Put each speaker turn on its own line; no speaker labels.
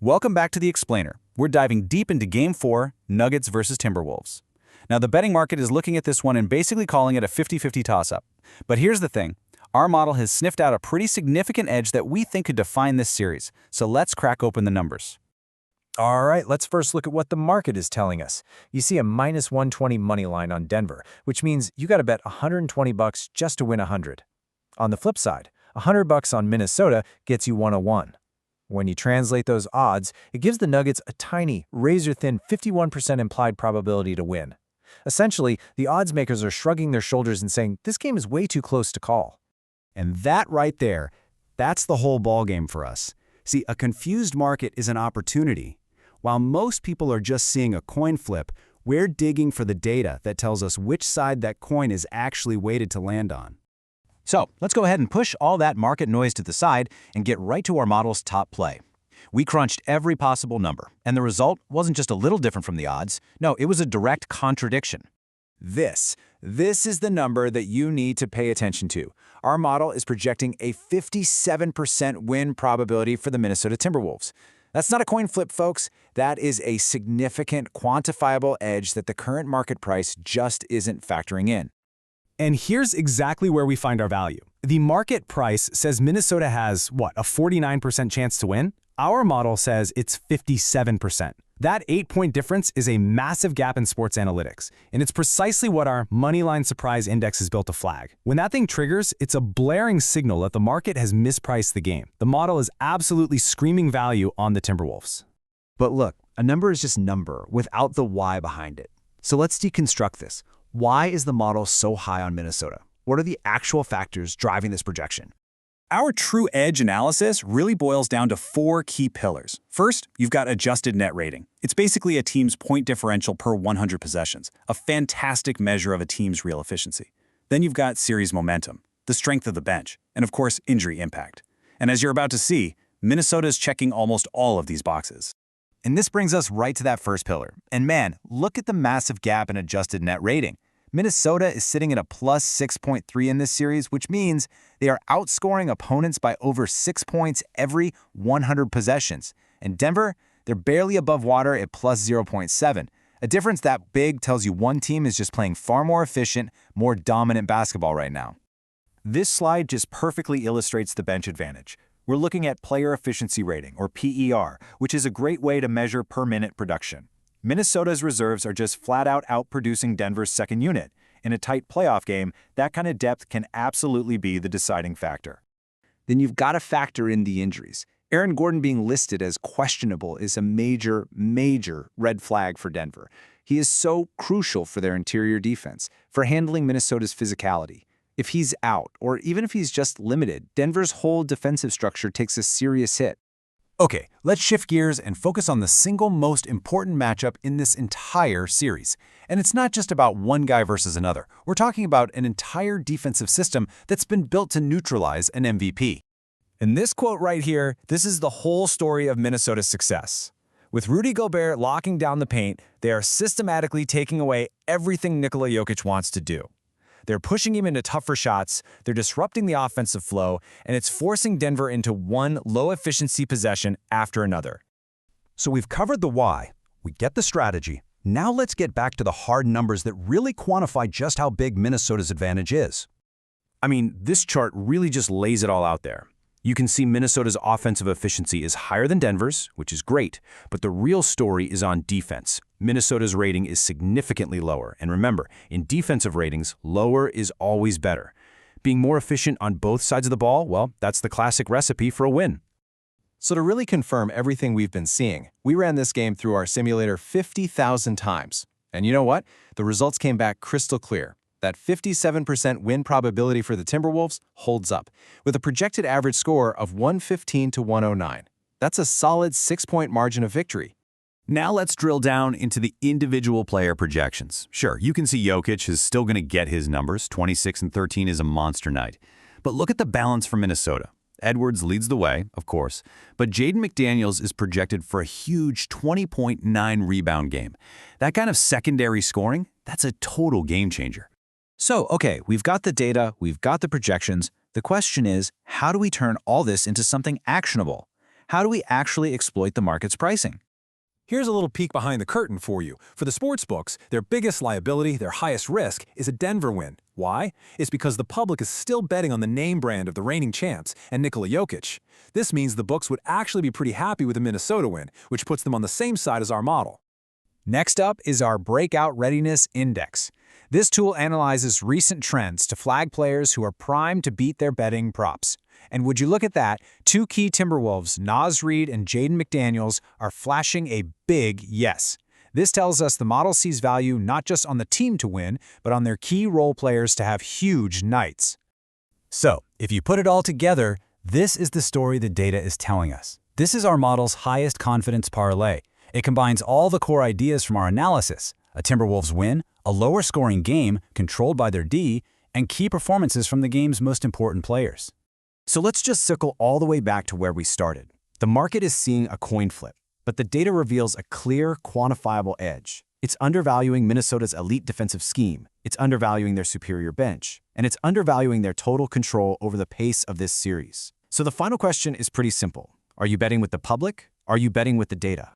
Welcome back to The Explainer. We're diving deep into Game 4, Nuggets versus Timberwolves. Now, the betting market is looking at this one and basically calling it a 50-50 toss-up. But here's the thing. Our model has sniffed out a pretty significant edge that we think could define this series. So let's crack open the numbers.
All right, let's first look at what the market is telling us. You see a minus 120 money line on Denver, which means you got to bet $120 just to win 100. On the flip side, $100 on Minnesota gets you 101. When you translate those odds, it gives the Nuggets a tiny, razor-thin 51% implied probability to win. Essentially, the odds makers are shrugging their shoulders and saying, this game is way too close to call.
And that right there, that's the whole ballgame for us. See, a confused market is an opportunity. While most people are just seeing a coin flip, we're digging for the data that tells us which side that coin is actually weighted to land on.
So let's go ahead and push all that market noise to the side and get right to our model's top play. We crunched every possible number, and the result wasn't just a little different from the odds. No, it was a direct contradiction.
This is the number that you need to pay attention to. Our model is projecting a 57% win probability for the Minnesota Timberwolves. That's not a coin flip, folks. That is a significant quantifiable edge that the current market price just isn't factoring in.
And here's exactly where we find our value. The market price says Minnesota has, a 49% chance to win? Our model says it's 57%. That 8-point difference is a massive gap in sports analytics, and it's precisely what our Moneyline Surprise Index is built to flag. When that thing triggers, it's a blaring signal that the market has mispriced the game. The model is absolutely screaming value on the Timberwolves.
But look, a number is just a number without the why behind it. So let's deconstruct this. Why is the model so high on Minnesota? What are the actual factors driving this projection?
Our true edge analysis really boils down to 4 key pillars. First, you've got adjusted net rating. It's basically a team's point differential per 100 possessions, a fantastic measure of a team's real efficiency. Then you've got series momentum, the strength of the bench, and of course, injury impact. And as you're about to see, Minnesota's checking almost all of these boxes.
And this brings us right to that first pillar. And man, look at the massive gap in adjusted net rating. Minnesota is sitting at a plus 6.3 in this series, which means they are outscoring opponents by over 6 points every 100 possessions. And Denver, they're barely above water at plus 0.7. A difference that big tells you one team is just playing far more efficient, more dominant basketball right now.
This slide just perfectly illustrates the bench advantage. We're looking at player efficiency rating, or PER, which is a great way to measure per-minute production. Minnesota's reserves are just flat-out outproducing Denver's second unit. In a tight playoff game, that kind of depth can absolutely be the deciding factor.
Then you've got to factor in the injuries. Aaron Gordon being listed as questionable is a major red flag for Denver. He is so crucial for their interior defense, for handling Minnesota's physicality. If he's out, or even if he's just limited, Denver's whole defensive structure takes a serious hit.
Okay, let's shift gears and focus on the single most important matchup in this entire series. And it's not just about one guy versus another. We're talking about an entire defensive system that's been built to neutralize an MVP.
In this quote right here, this is the whole story of Minnesota's success. With Rudy Gobert locking down the paint, they are systematically taking away everything Nikola Jokic wants to do. They're pushing him into tougher shots, they're disrupting the offensive flow, and it's forcing Denver into one low-efficiency possession after another.
So we've covered the why, we get the strategy. Now let's get back to the hard numbers that really quantify just how big Minnesota's advantage is.
I mean, this chart really just lays it all out there. You can see Minnesota's offensive efficiency is higher than Denver's, which is great, but the real story is on defense. Minnesota's rating is significantly lower, and remember, in defensive ratings, lower is always better. Being more efficient on both sides of the ball, well, that's the classic recipe for a win.
So to really confirm everything we've been seeing, we ran this game through our simulator 50,000 times. And you know what? The results came back crystal clear. That 57% win probability for the Timberwolves holds up, with a projected average score of 115 to 109. That's a solid 6-point margin of victory.
Now let's drill down into the individual player projections. Sure, you can see Jokic is still going to get his numbers. 26 and 13 is a monster night. But look at the balance for Minnesota. Edwards leads the way, of course, but Jaden McDaniels is projected for a huge 20.9 rebound game. That kind of secondary scoring, that's a total game changer.
So, okay, we've got the data, we've got the projections. The question is, how do we turn all this into something actionable?
How do we actually exploit the market's pricing?
Here's a little peek behind the curtain for you. For the sportsbooks, their biggest liability, their highest risk, is a Denver win. Why? It's because the public is still betting on the name brand of the reigning champs and Nikola Jokic. This means the books would actually be pretty happy with a Minnesota win, which puts them on the same side as our model.
Next up is our Breakout Readiness Index. This tool analyzes recent trends to flag players who are primed to beat their betting props. And would you look at that, two key Timberwolves, Naz Reid and Jaden McDaniels, are flashing a big yes. This tells us the model sees value not just on the team to win, but on their key role players to have huge nights.
So, if you put it all together, this is the story the data is telling us. This is our model's highest confidence parlay. It combines all the core ideas from our analysis: a Timberwolves win, a lower scoring game controlled by their D, and key performances from the game's most important players. So let's just circle all the way back to where we started. The market is seeing a coin flip, but the data reveals a clear, quantifiable edge. It's undervaluing Minnesota's elite defensive scheme, it's undervaluing their superior bench, and it's undervaluing their total control over the pace of this series. So the final question is pretty simple. Are you betting with the public? Are you betting with the data?